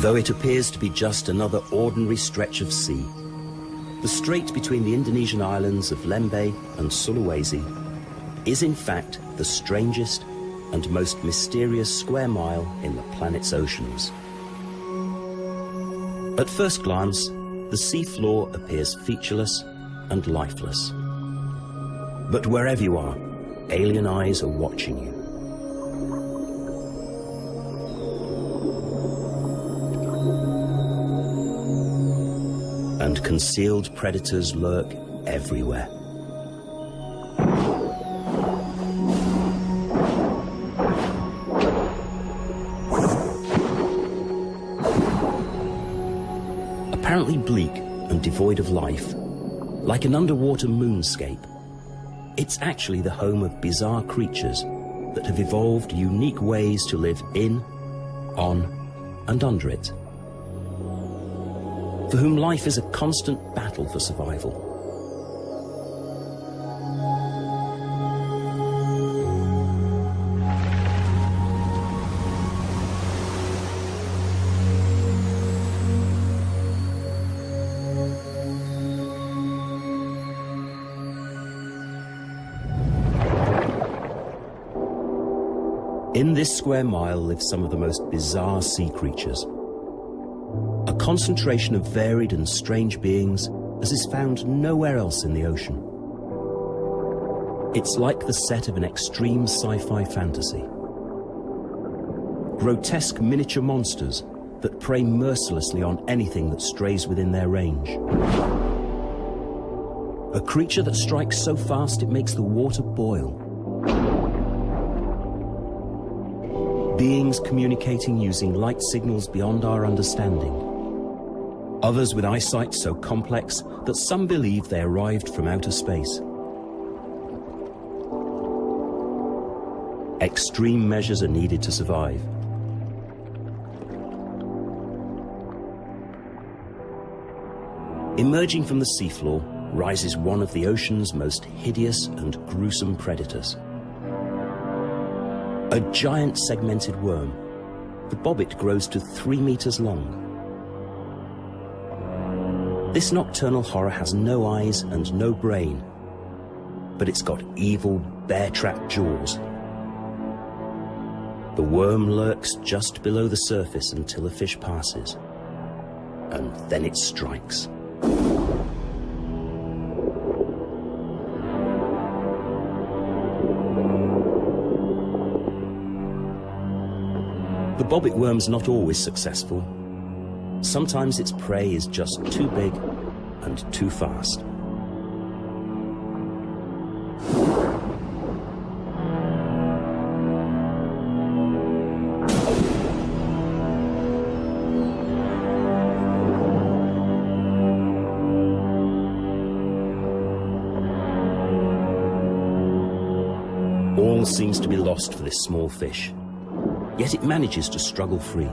Though it appears to be just another ordinary stretch of sea, the strait between the Indonesian islands of Lembeh and Sulawesi is in fact the strangest and most mysterious square mile in the planet's oceans. At first glance, the seafloor appears featureless and lifeless. But wherever you are, alien eyes are watching you. And concealed predators lurk everywhere. Apparently bleak and devoid of life, like an underwater moonscape, it's actually the home of bizarre creatures that have evolved unique ways to live in, on, and under it, for whom life is a constant battle for survival. In this square mile live some of the most bizarre sea creatures. A concentration of varied and strange beings as is found nowhere else in the ocean. It's like the set of an extreme sci-fi fantasy. Grotesque miniature monsters that prey mercilessly on anything that strays within their range. A creature that strikes so fast it makes the water boil. Beings communicating using light signals beyond our understanding. Others with eyesight so complex that some believe they arrived from outer space. Extreme measures are needed to survive. Emerging from the seafloor rises one of the ocean's most hideous and gruesome predators. A giant segmented worm. The bobbit grows to 3 meters long. This nocturnal horror has no eyes and no brain, but it's got evil, bear-trapped jaws. The worm lurks just below the surface until a fish passes, and then it strikes. The bobbit worm's not always successful. Sometimes its prey is just too big and too fast. All seems to be lost for this small fish. Yet it manages to struggle free.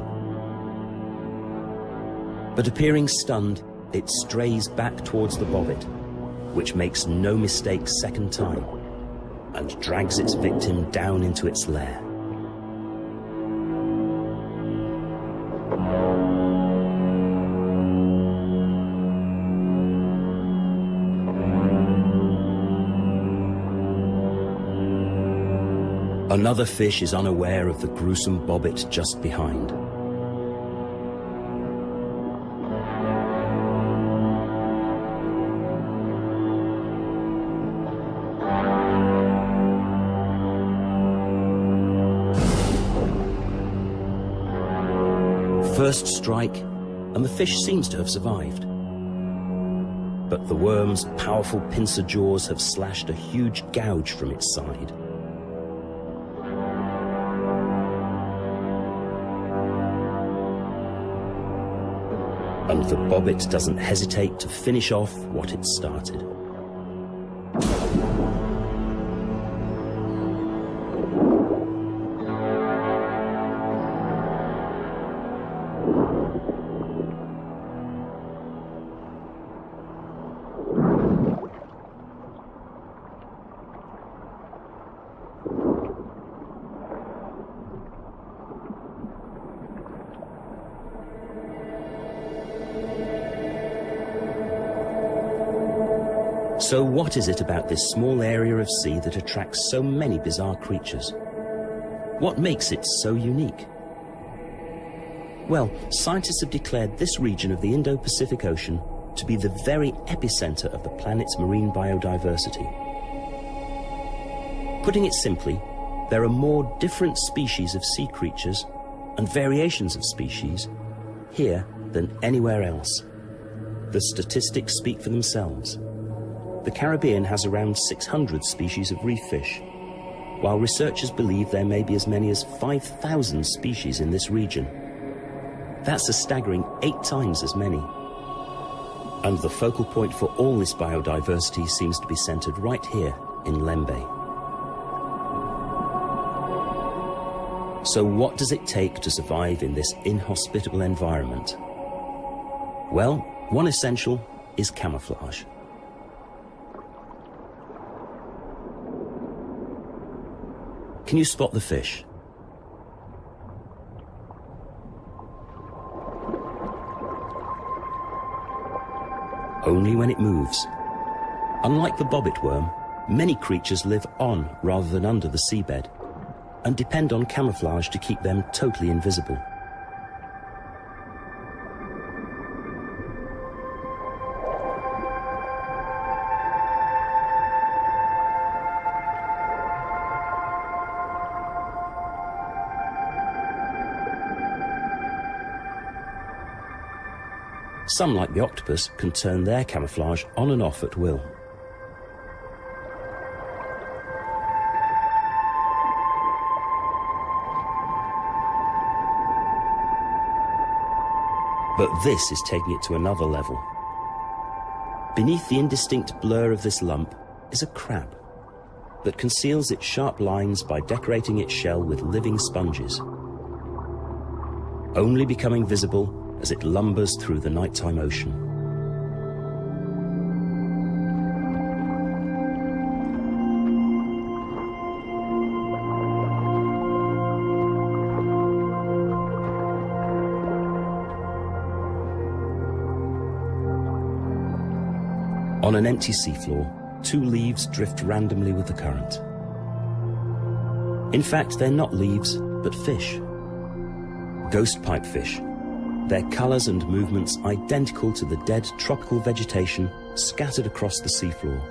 But appearing stunned, it strays back towards the bobbit, which makes no mistake second time, and drags its victim down into its lair. Another fish is unaware of the gruesome bobbit just behind. First strike, and the fish seems to have survived. But the worm's powerful pincer jaws have slashed a huge gouge from its side. And the bobbit doesn't hesitate to finish off what it started. So what is it about this small area of sea that attracts so many bizarre creatures? What makes it so unique? Well, scientists have declared this region of the Indo-Pacific Ocean to be the very epicenter of the planet's marine biodiversity. Putting it simply, there are more different species of sea creatures and variations of species here than anywhere else. The statistics speak for themselves. The Caribbean has around 600 species of reef fish, while researchers believe there may be as many as 5,000 species in this region. That's a staggering 8 times as many. And the focal point for all this biodiversity seems to be centered right here in Lembe. So what does it take to survive in this inhospitable environment? Well, one essential is camouflage. Can you spot the fish? Only when it moves. Unlike the bobbit worm, many creatures live on rather than under the seabed and depend on camouflage to keep them totally invisible. Some, like the octopus, can turn their camouflage on and off at will. But this is taking it to another level. Beneath the indistinct blur of this lump is a crab that conceals its sharp lines by decorating its shell with living sponges, only becoming visible as it lumbers through the nighttime ocean. On an empty seafloor, 2 leaves drift randomly with the current. In fact, they're not leaves, but fish. Ghost pipefish. Their colors and movements identical to the dead tropical vegetation scattered across the seafloor.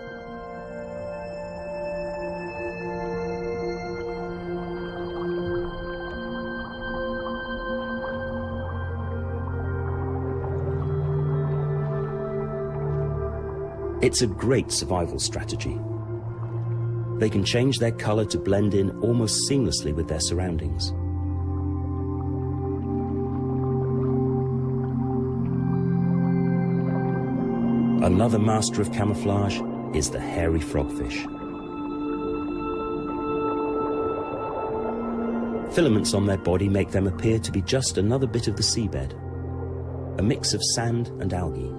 It's a great survival strategy. They can change their color to blend in almost seamlessly with their surroundings. Another master of camouflage is the hairy frogfish. Filaments on their body make them appear to be just another bit of the seabed, a mix of sand and algae.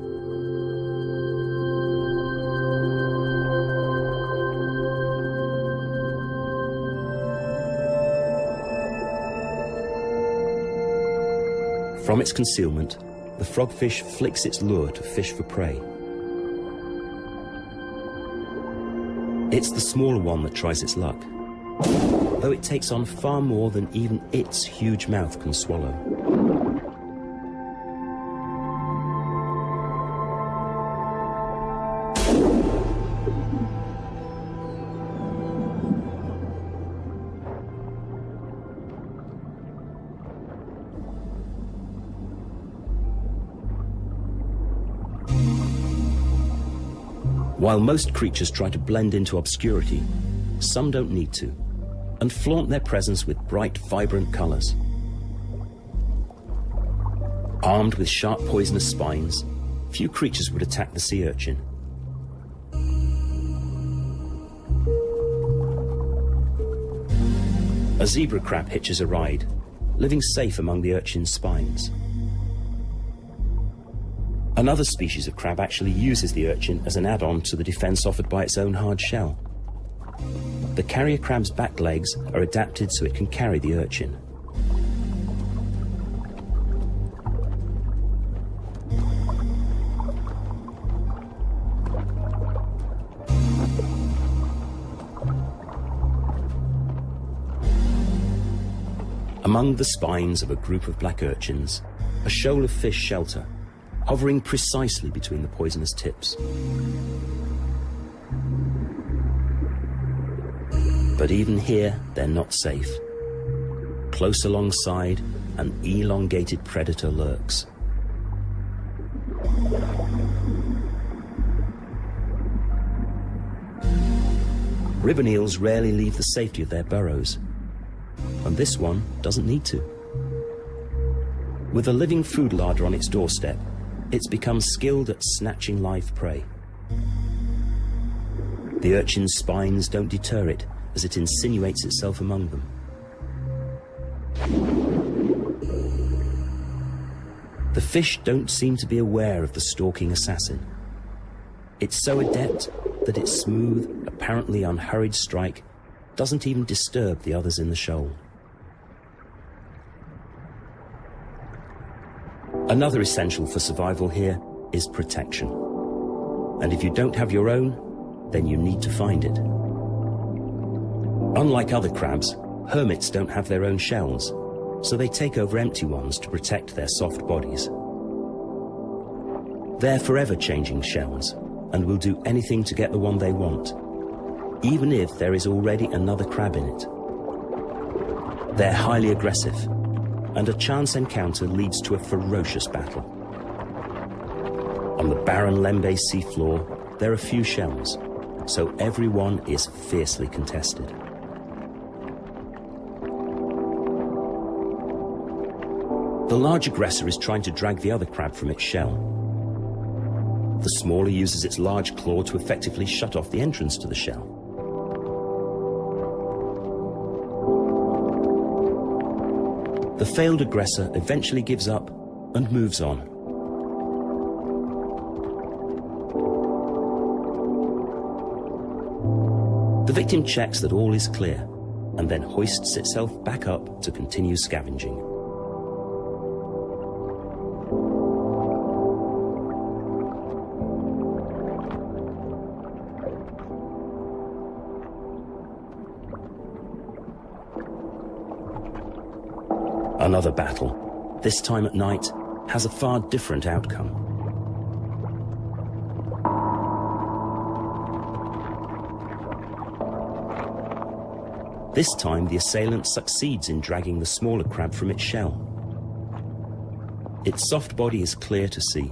From its concealment, the frogfish flicks its lure to fish for prey. It's the smaller one that tries its luck, though it takes on far more than even its huge mouth can swallow. While most creatures try to blend into obscurity, some don't need to, and flaunt their presence with bright, vibrant colors. Armed with sharp, poisonous spines, few creatures would attack the sea urchin. A zebra crab hitches a ride, living safe among the urchin's spines. Another species of crab actually uses the urchin as an add-on to the defense offered by its own hard shell. The carrier crab's back legs are adapted so it can carry the urchin. Among the spines of a group of black urchins, a shoal of fish shelter, hovering precisely between the poisonous tips. But even here, they're not safe. Close alongside, an elongated predator lurks. Ribbon eels rarely leave the safety of their burrows, and this one doesn't need to. With a living food larder on its doorstep, it's become skilled at snatching live prey. The urchin's spines don't deter it as it insinuates itself among them. The fish don't seem to be aware of the stalking assassin. It's so adept that its smooth, apparently unhurried strike doesn't even disturb the others in the shoal. Another essential for survival here is protection. And if you don't have your own, then you need to find it. Unlike other crabs, hermits don't have their own shells, so they take over empty ones to protect their soft bodies. They're forever changing shells, and will do anything to get the one they want, even if there is already another crab in it. They're highly aggressive, and a chance encounter leads to a ferocious battle. On the barren Lembe seafloor, there are few shells, so everyone is fiercely contested. The large aggressor is trying to drag the other crab from its shell. The smaller uses its large claw to effectively shut off the entrance to the shell. The failed aggressor eventually gives up and moves on. The victim checks that all is clear and then hoists itself back up to continue scavenging. Another battle, this time at night, has a far different outcome. This time, the assailant succeeds in dragging the smaller crab from its shell. Its soft body is clear to see.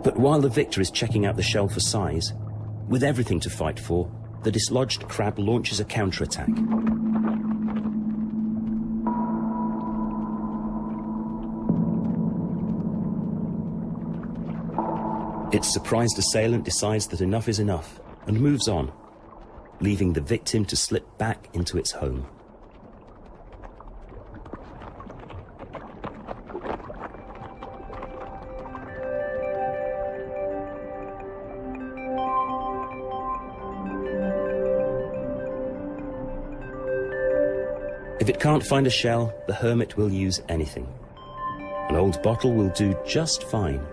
But while the victor is checking out the shell for size, with everything to fight for, the dislodged crab launches a counterattack. Its surprised assailant decides that enough is enough and moves on, leaving the victim to slip back into its home. If it can't find a shell, the hermit will use anything. An old bottle will do just fine.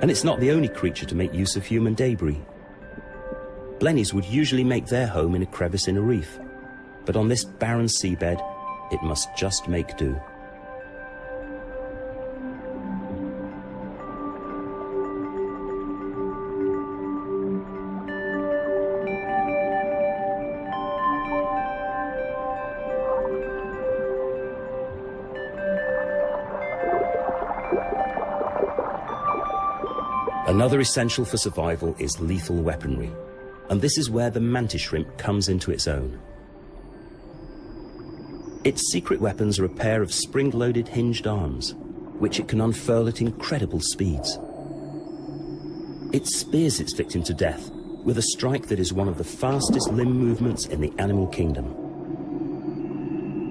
And it's not the only creature to make use of human debris. Blennies would usually make their home in a crevice in a reef, but on this barren seabed, it must just make do. Another essential for survival is lethal weaponry, and this is where the mantis shrimp comes into its own. Its secret weapons are a pair of spring-loaded hinged arms, which it can unfurl at incredible speeds. It spears its victim to death with a strike that is one of the fastest limb movements in the animal kingdom.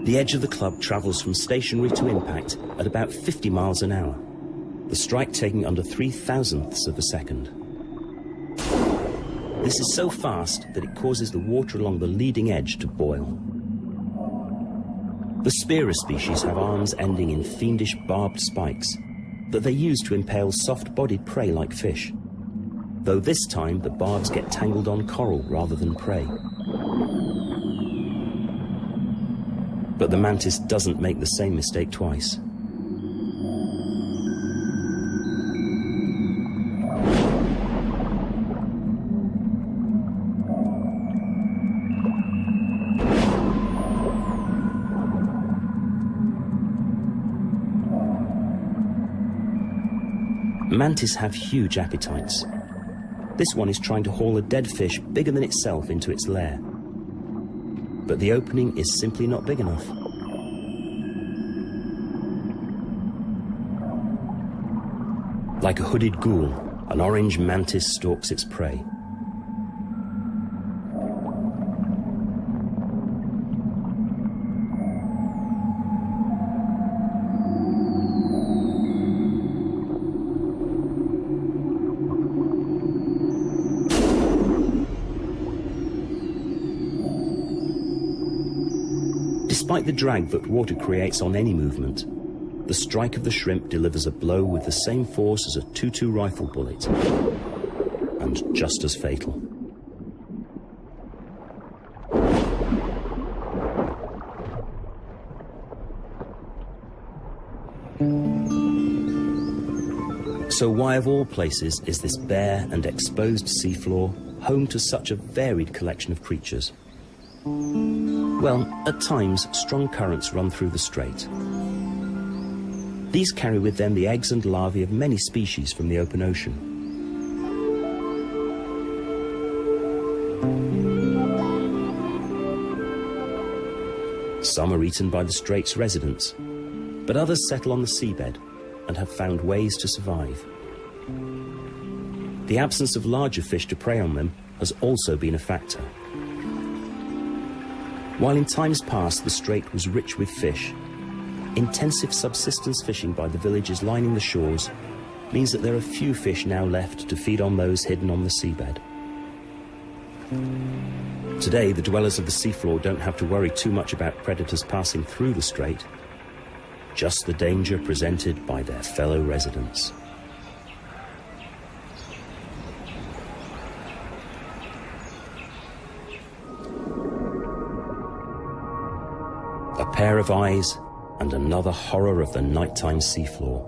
The edge of the club travels from stationary to impact at about 50 miles an hour. The strike taking under 0.003 of a second. This is so fast that it causes the water along the leading edge to boil. The spearer species have arms ending in fiendish barbed spikes that they use to impale soft-bodied prey like fish, though this time the barbs get tangled on coral rather than prey. But the mantis doesn't make the same mistake twice. Mantis have huge appetites. This one is trying to haul a dead fish bigger than itself into its lair. But the opening is simply not big enough. Like a hooded ghoul, an orange mantis stalks its prey. Despite the drag that water creates on any movement, the strike of the shrimp delivers a blow with the same force as a .22 rifle bullet, and just as fatal. So why of all places is this bare and exposed seafloor home to such a varied collection of creatures? Well, at times, strong currents run through the strait. These carry with them the eggs and larvae of many species from the open ocean. Some are eaten by the strait's residents, but others settle on the seabed and have found ways to survive. The absence of larger fish to prey on them has also been a factor. While in times past the strait was rich with fish, intensive subsistence fishing by the villages lining the shores means that there are few fish now left to feed on those hidden on the seabed. Today, the dwellers of the seafloor don't have to worry too much about predators passing through the strait, just the danger presented by their fellow residents. A pair of eyes and another horror of the nighttime seafloor.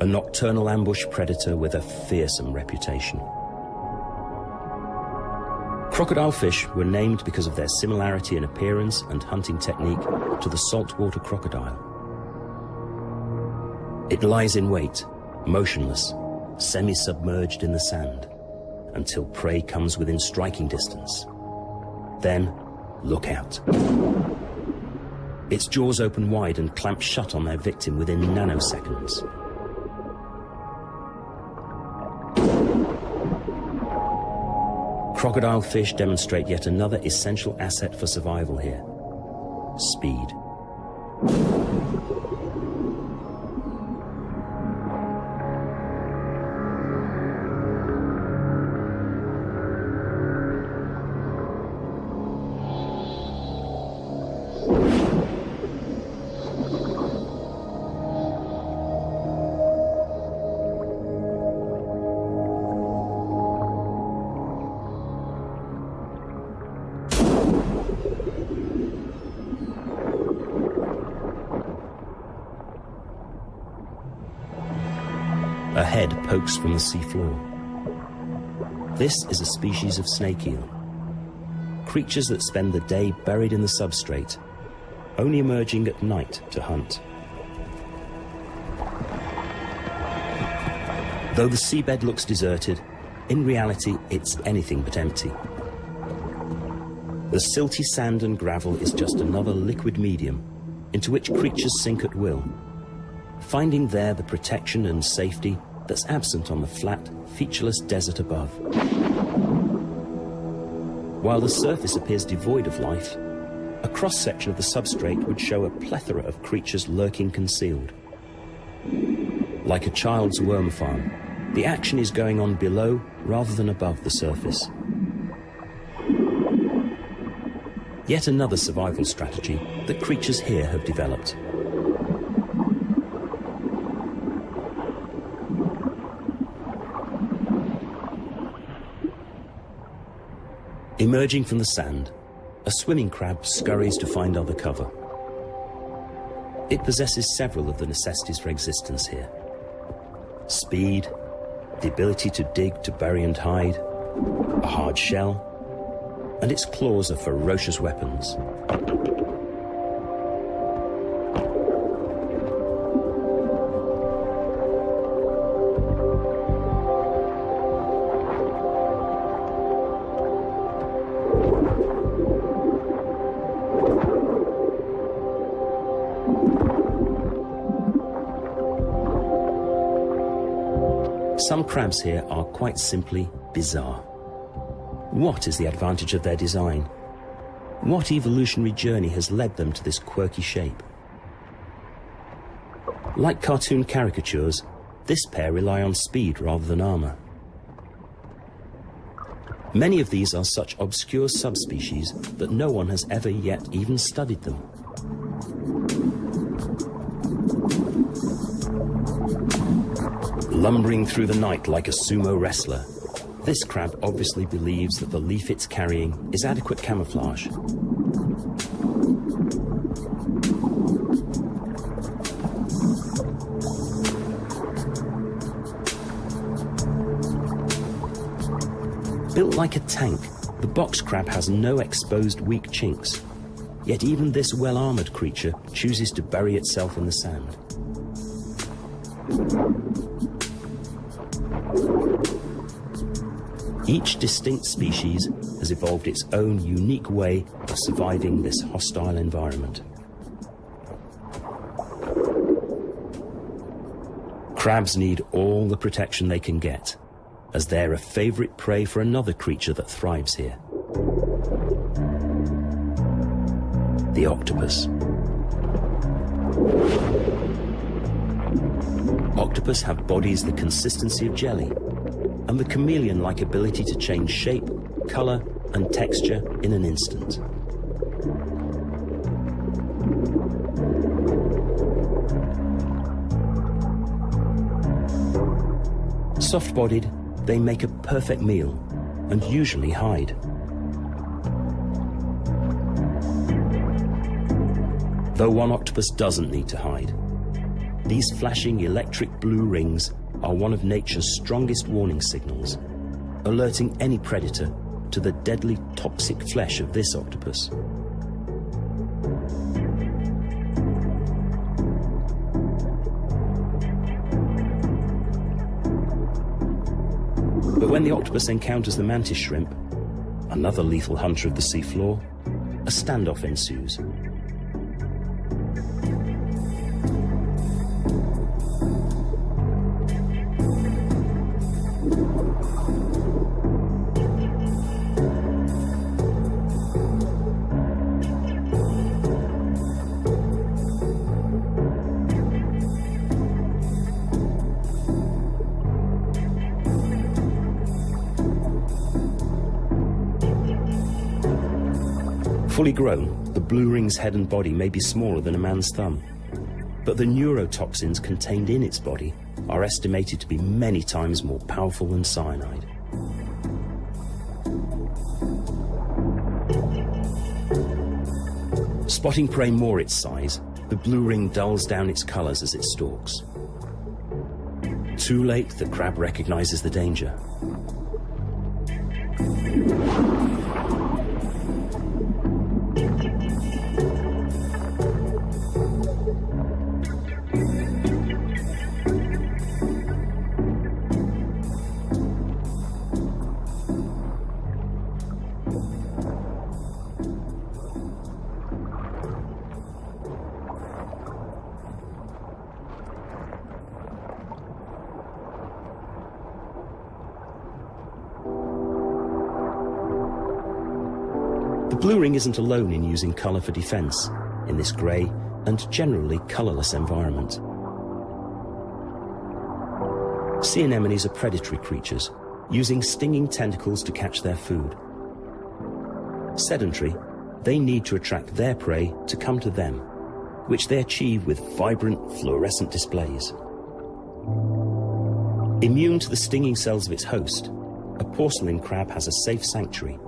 A nocturnal ambush predator with a fearsome reputation. Crocodile fish were named because of their similarity in appearance and hunting technique to the saltwater crocodile. It lies in wait, motionless, semi-submerged in the sand, until prey comes within striking distance. Then, look out. Its jaws open wide and clamp shut on their victim within nanoseconds. Crocodile fish demonstrate yet another essential asset for survival here: speed. A head pokes from the seafloor. This is a species of snake eel. Creatures that spend the day buried in the substrate, only emerging at night to hunt. Though the seabed looks deserted, in reality it's anything but empty. The silty sand and gravel is just another liquid medium into which creatures sink at will, finding there the protection and safety that's absent on the flat, featureless desert above. While the surface appears devoid of life, a cross-section of the substrate would show a plethora of creatures lurking concealed. Like a child's worm farm, The action is going on below rather than above the surface. Yet another survival strategy that creatures here have developed. Emerging from the sand, a swimming crab scurries to find other cover. It possesses several of the necessities for existence here. Speed, the ability to dig, to bury and hide, a hard shell, and its claws are ferocious weapons. Some crabs here are quite simply bizarre. What is the advantage of their design? What evolutionary journey has led them to this quirky shape? Like cartoon caricatures, this pair rely on speed rather than armor. Many of these are such obscure subspecies that no one has ever yet even studied them. Lumbering through the night like a sumo wrestler, this crab obviously believes that the leaf it's carrying is adequate camouflage. Built like a tank, the box crab has no exposed weak chinks. Yet even this well-armored creature chooses to bury itself in the sand. Each distinct species has evolved its own unique way of surviving this hostile environment. Crabs need all the protection they can get, as they're a favorite prey for another creature that thrives here. The octopus. Octopus have bodies the consistency of jelly, and the chameleon-like ability to change shape, color, and texture in an instant. Soft-bodied, they make a perfect meal and usually hide. Though one octopus doesn't need to hide. These flashing electric blue rings are one of nature's strongest warning signals, alerting any predator to the deadly toxic flesh of this octopus. But when the octopus encounters the mantis shrimp, another lethal hunter of the seafloor, a standoff ensues. Fully grown, the blue ring's head and body may be smaller than a man's thumb, but the neurotoxins contained in its body are estimated to be many times more powerful than cyanide. Spotting prey more its size, the blue ring dulls down its colors as it stalks. Too late, the crab recognizes the danger. The blue ring isn't alone in using color for defense in this gray and generally colorless environment. Sea anemones are predatory creatures, using stinging tentacles to catch their food. Sedentary, they need to attract their prey to come to them, which they achieve with vibrant fluorescent displays. Immune to the stinging cells of its host, a porcelain crab has a safe sanctuary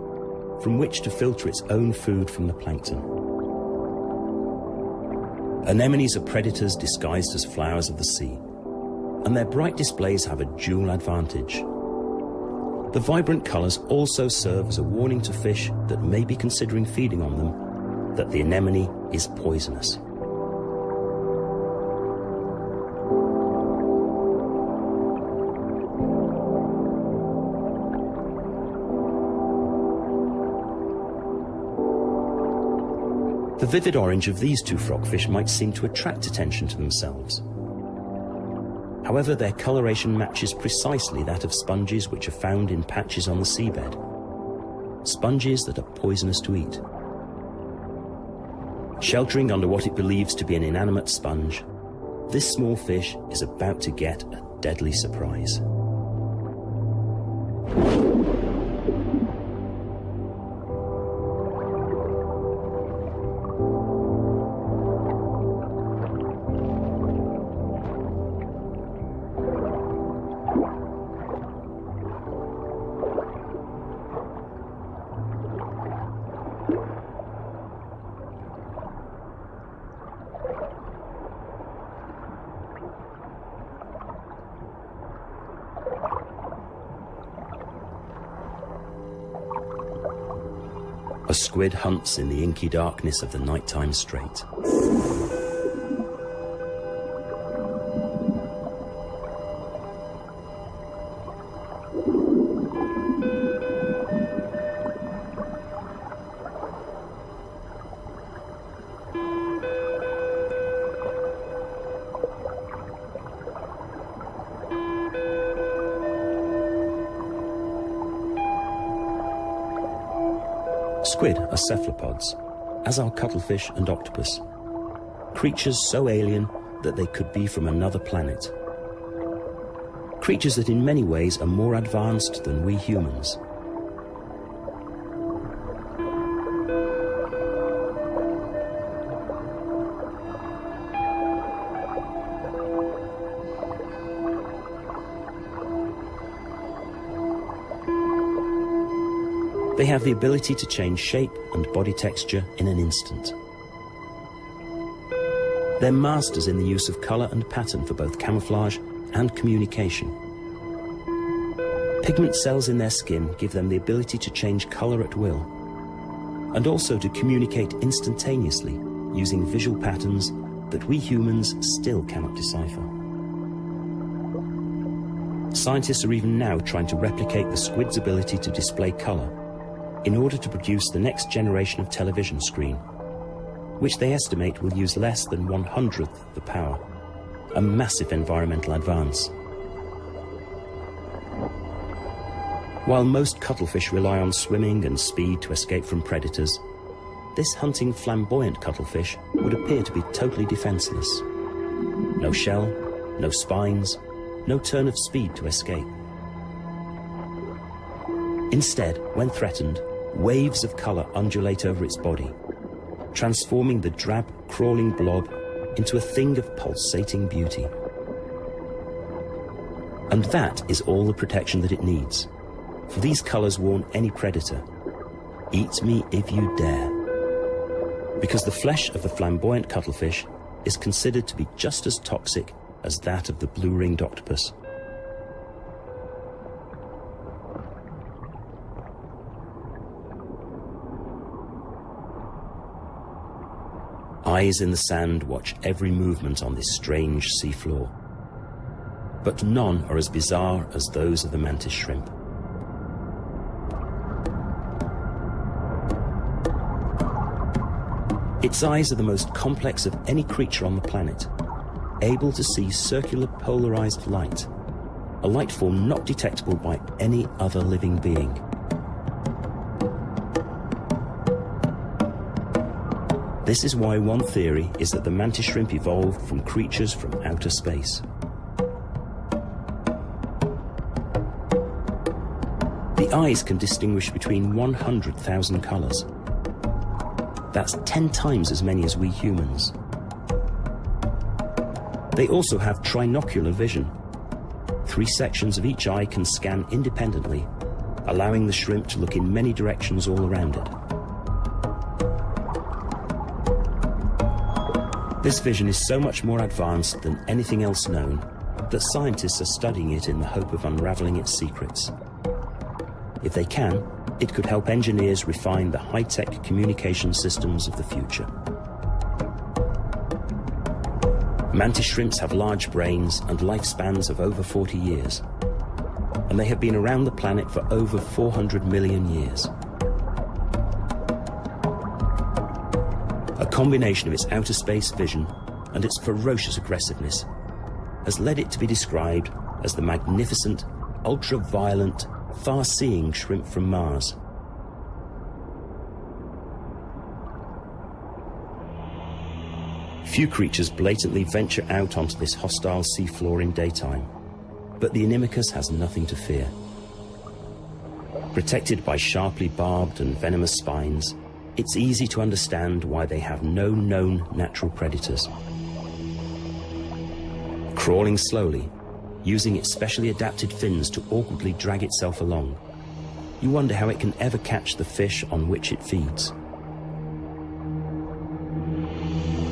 from which to filter its own food from the plankton. Anemones are predators disguised as flowers of the sea, and their bright displays have a dual advantage. The vibrant colors also serve as a warning to fish that may be considering feeding on them that the anemone is poisonous. The vivid orange of these two frogfish might seem to attract attention to themselves. However, their coloration matches precisely that of sponges which are found in patches on the seabed. Sponges that are poisonous to eat. Sheltering under what it believes to be an inanimate sponge, this small fish is about to get a deadly surprise. A squid hunts in the inky darkness of the nighttime strait. Squid are cephalopods, as are cuttlefish and octopus, creatures so alien that they could be from another planet. Creatures that in many ways are more advanced than we humans. They have the ability to change shape and body texture in an instant. They're masters in the use of color and pattern for both camouflage and communication. Pigment cells in their skin give them the ability to change color at will, and also to communicate instantaneously using visual patterns that we humans still cannot decipher. Scientists are even now trying to replicate the squid's ability to display color in order to produce the next generation of television screen, which they estimate will use less than 1/100th the power, a massive environmental advance. While most cuttlefish rely on swimming and speed to escape from predators, this hunting flamboyant cuttlefish would appear to be totally defenseless. No shell, no spines, no turn of speed to escape. Instead, when threatened, waves of color undulate over its body, transforming the drab, crawling blob into a thing of pulsating beauty. And that is all the protection that it needs, for these colors warn any predator, eat me if you dare. Because the flesh of the flamboyant cuttlefish is considered to be just as toxic as that of the blue-ringed octopus. Eyes in the sand watch every movement on this strange seafloor. But none are as bizarre as those of the mantis shrimp. Its eyes are the most complex of any creature on the planet, able to see circular polarized light, a light form not detectable by any other living being. This is why one theory is that the mantis shrimp evolved from creatures from outer space. The eyes can distinguish between 100,000 colors. That's 10 times as many as we humans. They also have trinocular vision. 3 sections of each eye can scan independently, allowing the shrimp to look in many directions all around it. This vision is so much more advanced than anything else known that scientists are studying it in the hope of unraveling its secrets. If they can, it could help engineers refine the high-tech communication systems of the future. Mantis shrimps have large brains and lifespans of over 40 years, and they have been around the planet for over 400 million years. A combination of its outer space vision and its ferocious aggressiveness has led it to be described as the magnificent, ultra-violent, far-seeing shrimp from Mars. Few creatures blatantly venture out onto this hostile seafloor in daytime, but the Inimicus has nothing to fear. Protected by sharply barbed and venomous spines, it's easy to understand why they have no known natural predators. Crawling slowly, using its specially adapted fins to awkwardly drag itself along, you wonder how it can ever catch the fish on which it feeds.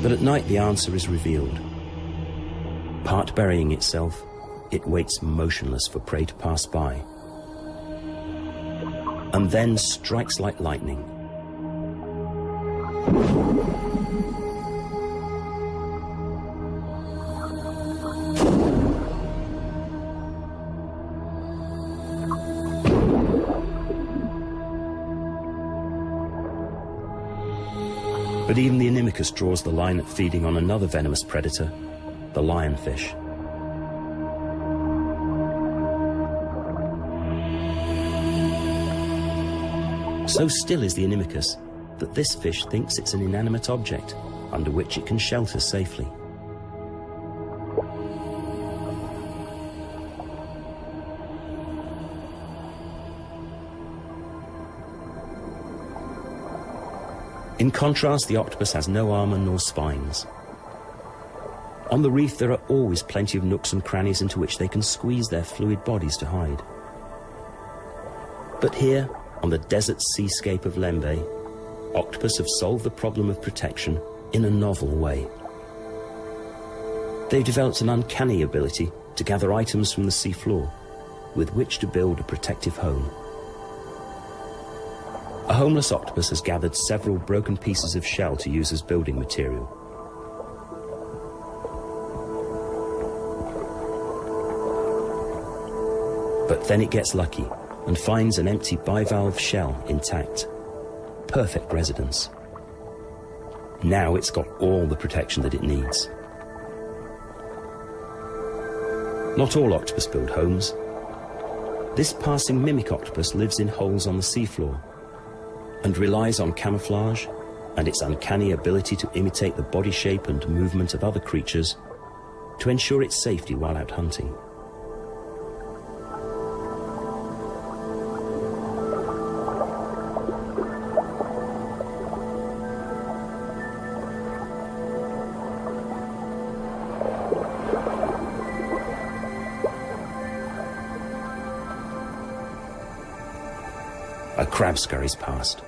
But at night the answer is revealed. Part burying itself, it waits motionless for prey to pass by, and then strikes like lightning. But even the Inimicus draws the line at feeding on another venomous predator, the lionfish. So still is the Inimicus that this fish thinks it's an inanimate object under which it can shelter safely. In contrast, the octopus has no armor nor spines. On the reef there are always plenty of nooks and crannies into which they can squeeze their fluid bodies to hide. But here, on the desert seascape of Lembe, octopus have solved the problem of protection in a novel way. They've developed an uncanny ability to gather items from the seafloor with which to build a protective home. A homeless octopus has gathered several broken pieces of shell to use as building material. But then it gets lucky and finds an empty bivalve shell intact. Perfect residence. Now it's got all the protection that it needs. Not all octopus build homes. This passing mimic octopus lives in holes on the seafloor and relies on camouflage and its uncanny ability to imitate the body shape and movement of other creatures to ensure its safety while out hunting. A crab scurries past.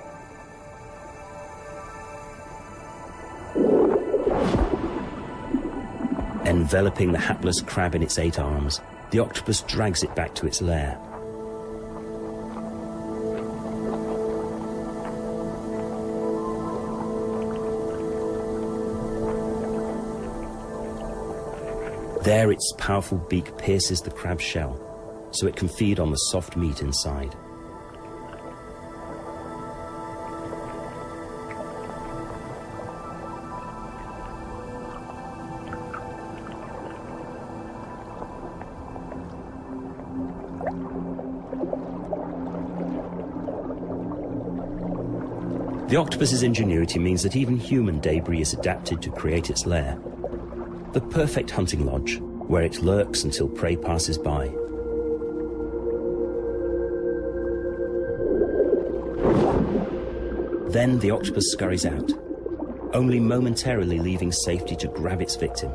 Enveloping the hapless crab in its 8 arms, the octopus drags it back to its lair. There its powerful beak pierces the crab's shell, so it can feed on the soft meat inside. The octopus's ingenuity means that even human debris is adapted to create its lair. The perfect hunting lodge, where it lurks until prey passes by. Then the octopus scurries out, only momentarily leaving safety to grab its victim.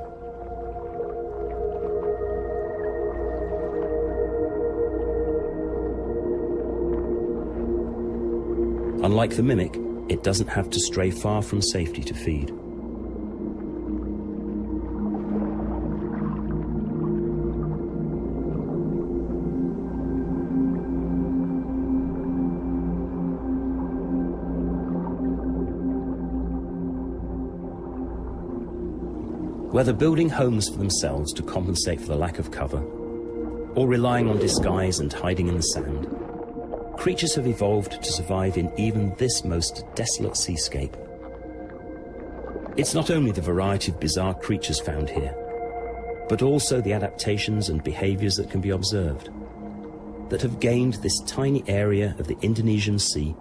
Unlike the mimic, it doesn't have to stray far from safety to feed. Whether building homes for themselves to compensate for the lack of cover, or relying on disguise and hiding in the sand, creatures have evolved to survive in even this most desolate seascape. It's not only the variety of bizarre creatures found here, but also the adaptations and behaviors that can be observed, that have gained this tiny area of the Indonesian Sea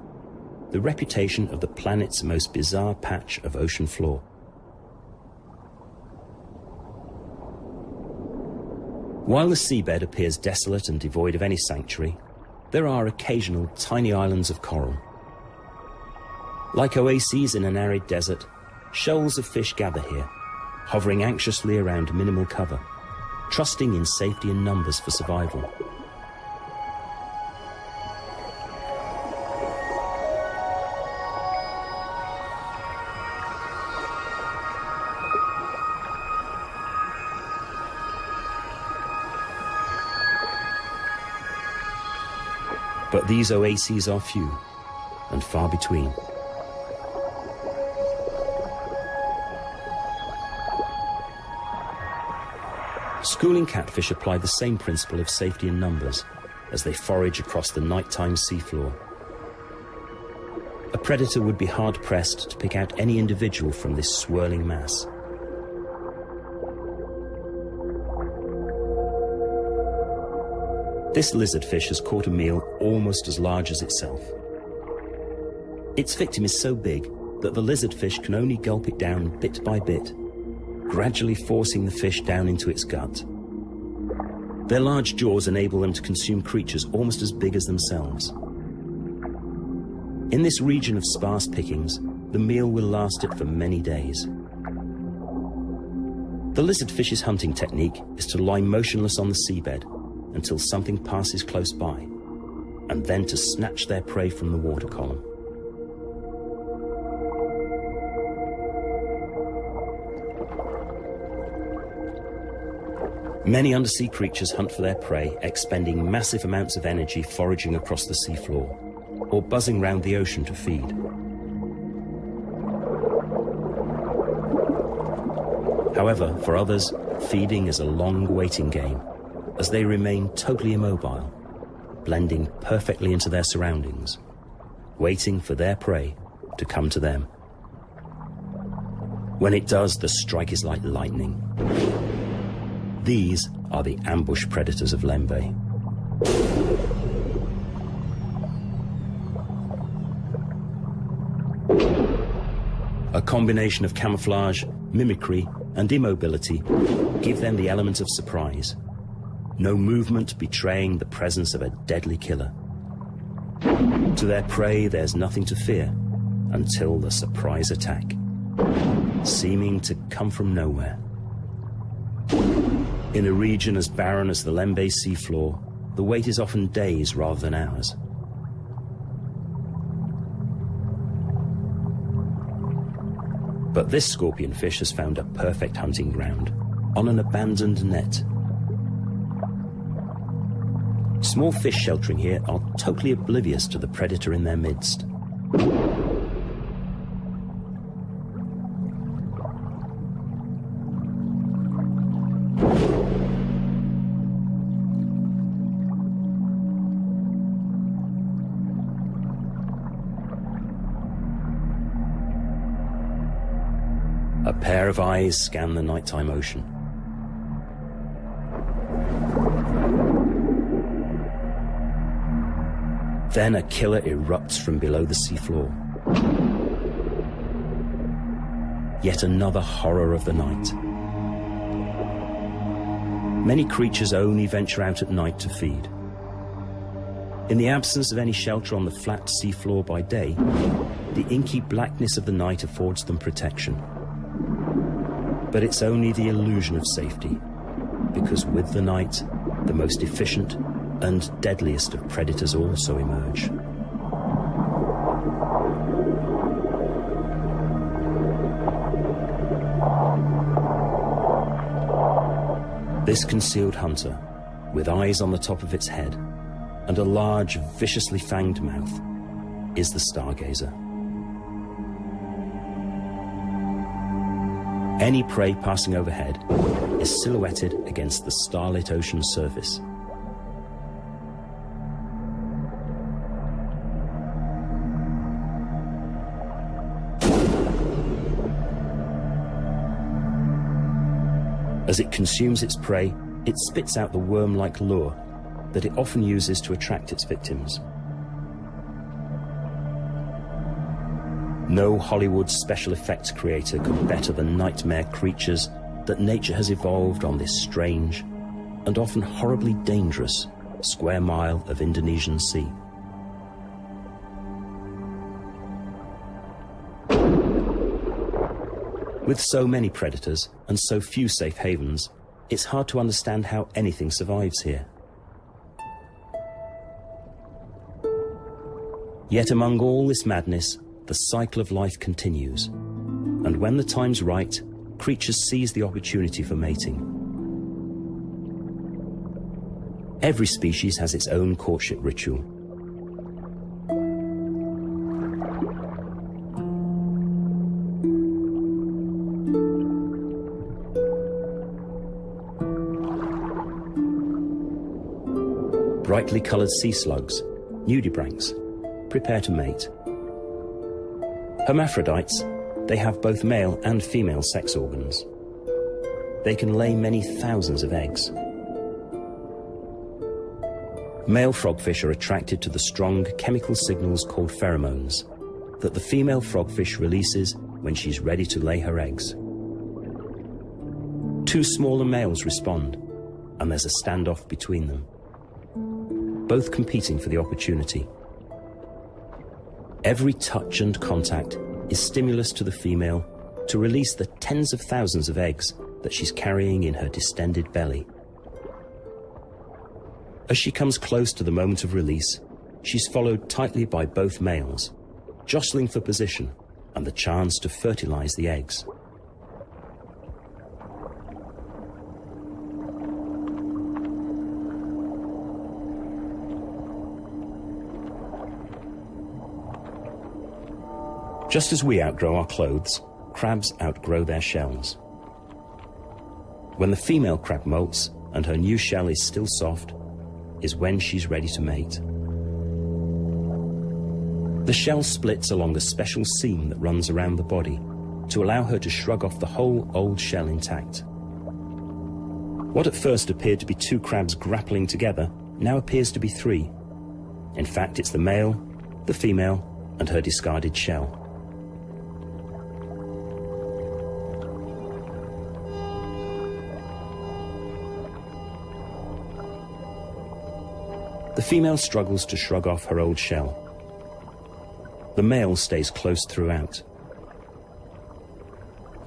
the reputation of the planet's most bizarre patch of ocean floor. While the seabed appears desolate and devoid of any sanctuary, there are occasional tiny islands of coral. Like oases in an arid desert, shoals of fish gather here, hovering anxiously around minimal cover, trusting in safety and numbers for survival. But these oases are few and far between. Schooling catfish apply the same principle of safety in numbers as they forage across the nighttime seafloor. A predator would be hard-pressed to pick out any individual from this swirling mass. This lizardfish has caught a meal almost as large as itself. Its victim is so big that the lizardfish can only gulp it down bit by bit, gradually forcing the fish down into its gut. Their large jaws enable them to consume creatures almost as big as themselves. In this region of sparse pickings, the meal will last it for many days. The lizardfish's hunting technique is to lie motionless on the seabed until something passes close by, and then to snatch their prey from the water column. Many undersea creatures hunt for their prey, expending massive amounts of energy foraging across the seafloor, or buzzing round the ocean to feed. However, for others, feeding is a long waiting game, as they remain totally immobile, blending perfectly into their surroundings, waiting for their prey to come to them. When it does, the strike is like lightning. These are the ambush predators of Lembeh. A combination of camouflage, mimicry, and immobility give them the element of surprise. No movement betraying the presence of a deadly killer. To their prey, there's nothing to fear until the surprise attack, seeming to come from nowhere. In a region as barren as the Lembeh seafloor, the wait is often days rather than hours. But this scorpionfish has found a perfect hunting ground on an abandoned net. Small fish sheltering here are totally oblivious to the predator in their midst. A pair of eyes scan the nighttime ocean. Then a killer erupts from below the seafloor. Yet another horror of the night. Many creatures only venture out at night to feed. In the absence of any shelter on the flat seafloor by day, the inky blackness of the night affords them protection. But it's only the illusion of safety, because with the night, the most efficient and deadliest of predators also emerge. This concealed hunter, with eyes on the top of its head and a large, viciously fanged mouth, is the stargazer. Any prey passing overhead is silhouetted against the starlit ocean surface. As it consumes its prey, it spits out the worm-like lure that it often uses to attract its victims. No Hollywood special effects creator could better the nightmare creatures that nature has evolved on this strange and often horribly dangerous square mile of Indonesian sea. With so many predators and so few safe havens, it's hard to understand how anything survives here. Yet among all this madness, the cycle of life continues, and when the time's right, creatures seize the opportunity for mating. Every species has its own courtship ritual. Brightly coloured sea slugs, nudibranchs, prepare to mate. Hermaphrodites, they have both male and female sex organs. They can lay many thousands of eggs. Male frogfish are attracted to the strong chemical signals called pheromones that the female frogfish releases when she's ready to lay her eggs. Two smaller males respond, and there's a standoff between them, both competing for the opportunity. Every touch and contact is stimulus to the female to release the tens of thousands of eggs that she's carrying in her distended belly. As she comes close to the moment of release, she's followed tightly by both males, jostling for position and the chance to fertilize the eggs. Just as we outgrow our clothes, crabs outgrow their shells. When the female crab molts and her new shell is still soft, is when she's ready to mate. The shell splits along a special seam that runs around the body to allow her to shrug off the whole old shell intact. What at first appeared to be two crabs grappling together now appears to be three. In fact, it's the male, the female, and her discarded shell. The female struggles to shrug off her old shell. The male stays close throughout.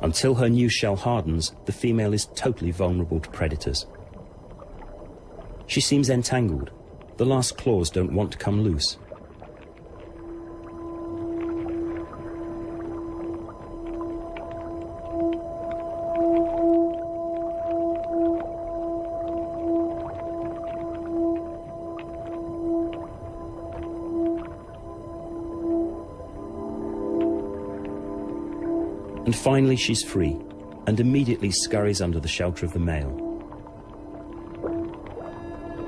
Until her new shell hardens, the female is totally vulnerable to predators. She seems entangled. The last claws don't want to come loose. And finally she's free, and immediately scurries under the shelter of the male.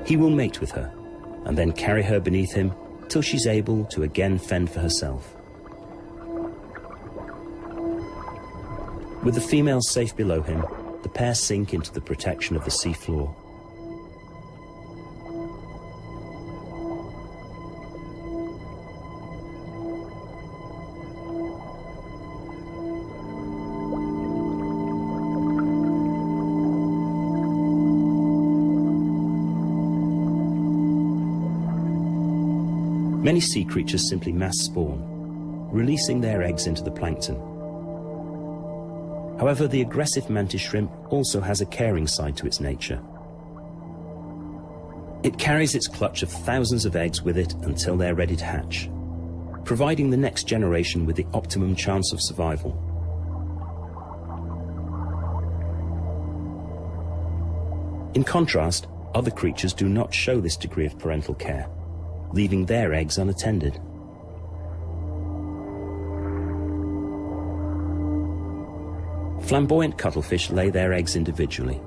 He will mate with her, and then carry her beneath him till she's able to again fend for herself. With the female safe below him, the pair sink into the protection of the sea floor. Many sea creatures simply mass spawn, releasing their eggs into the plankton. However, the aggressive mantis shrimp also has a caring side to its nature. It carries its clutch of thousands of eggs with it until they're ready to hatch, providing the next generation with the optimum chance of survival. In contrast, other creatures do not show this degree of parental care, leaving their eggs unattended. Flamboyant cuttlefish lay their eggs individually.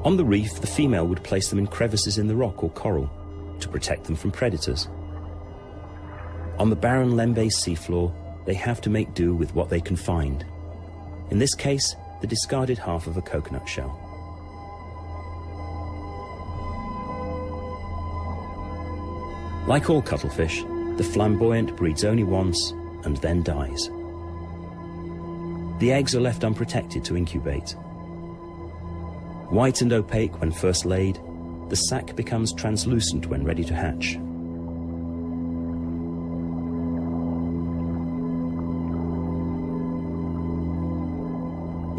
On the reef, the female would place them in crevices in the rock or coral to protect them from predators. On the barren Lembeh seafloor, they have to make do with what they can find. In this case, the discarded half of a coconut shell. Like all cuttlefish, the flamboyant breeds only once and then dies. The eggs are left unprotected to incubate. White and opaque when first laid, the sac becomes translucent when ready to hatch.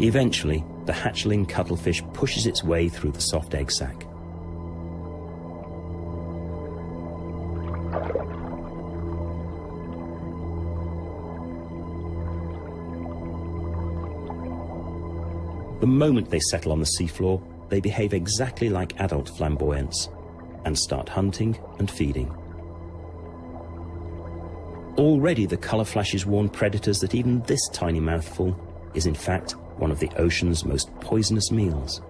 Eventually, the hatchling cuttlefish pushes its way through the soft egg sac. The moment they settle on the seafloor, they behave exactly like adult flamboyants and start hunting and feeding. Already the colour flashes warn predators that even this tiny mouthful is in fact one of the ocean's most poisonous meals.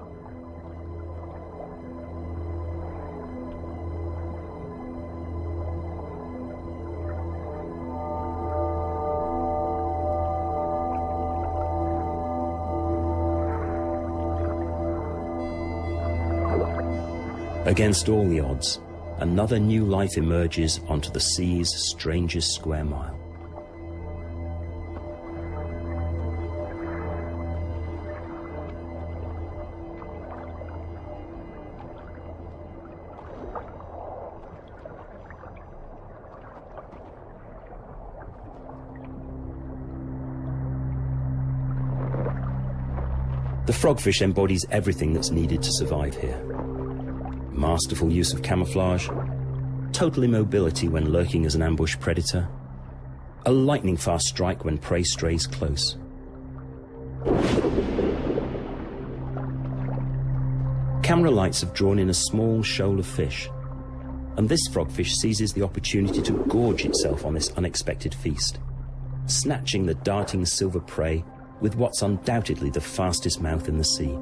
Against all the odds, another new life emerges onto the sea's strangest square mile. The frogfish embodies everything that's needed to survive here. Masterful use of camouflage, total immobility when lurking as an ambush predator, a lightning-fast strike when prey strays close. Camera lights have drawn in a small shoal of fish, and this frogfish seizes the opportunity to gorge itself on this unexpected feast, snatching the darting silver prey with what's undoubtedly the fastest mouth in the sea.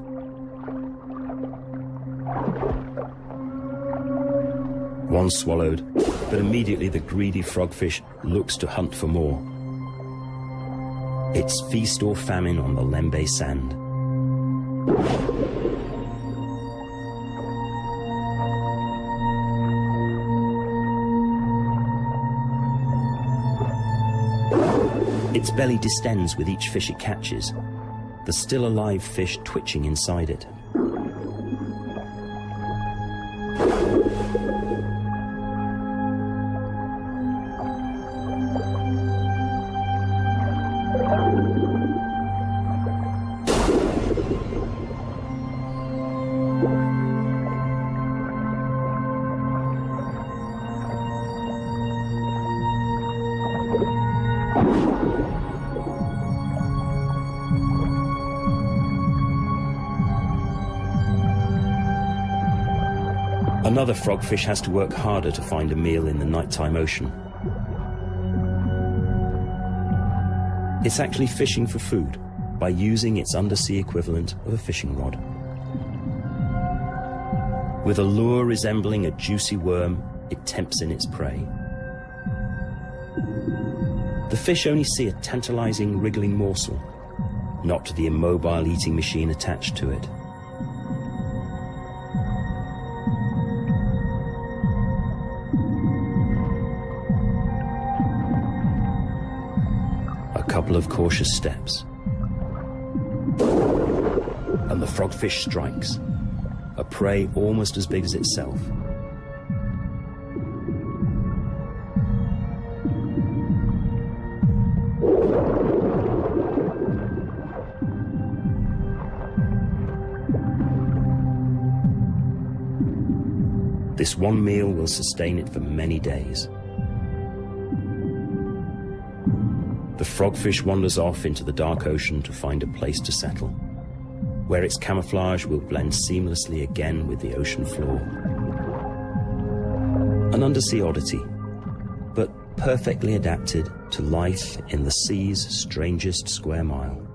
One swallowed, but immediately the greedy frogfish looks to hunt for more. It's feast or famine on the Lembeh sand. Its belly distends with each fish it catches, the still alive fish twitching inside it. Another frogfish has to work harder to find a meal in the nighttime ocean. It's actually fishing for food by using its undersea equivalent of a fishing rod. With a lure resembling a juicy worm, it tempts in its prey. The fish only see a tantalizing, wriggling morsel, not the immobile eating machine attached to it. A couple of cautious steps, and the frogfish strikes, a prey almost as big as itself. This one meal will sustain it for many days. The frogfish wanders off into the dark ocean to find a place to settle, where its camouflage will blend seamlessly again with the ocean floor. An undersea oddity, but perfectly adapted to life in the sea's strangest square mile.